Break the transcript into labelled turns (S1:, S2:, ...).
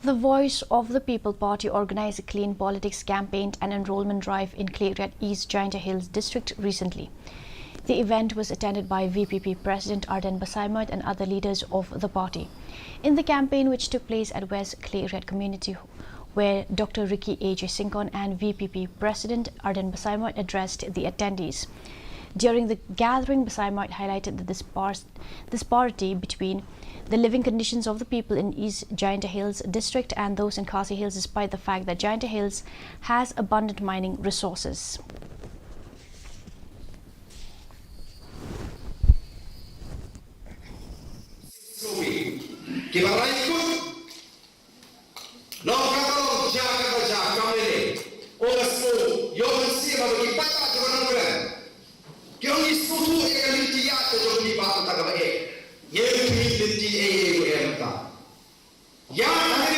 S1: The Voice of the People Party organised a clean politics campaign and enrollment drive in Khliehriat East Giant Hills district recently. The event was attended by VPP President Arden Basaimat and other leaders of the party. In the campaign, which took place at West Khliehriat community, where Dr. Ricky A.J. Sinkon and VPP President Arden Basaimat addressed the attendees. During the gathering, Basaimat highlighted the disparity between the living conditions of the people in East Giant Hills district and those in Khasi Hills, despite the fact that Giant Hills has abundant mining resources.
S2: Yeah.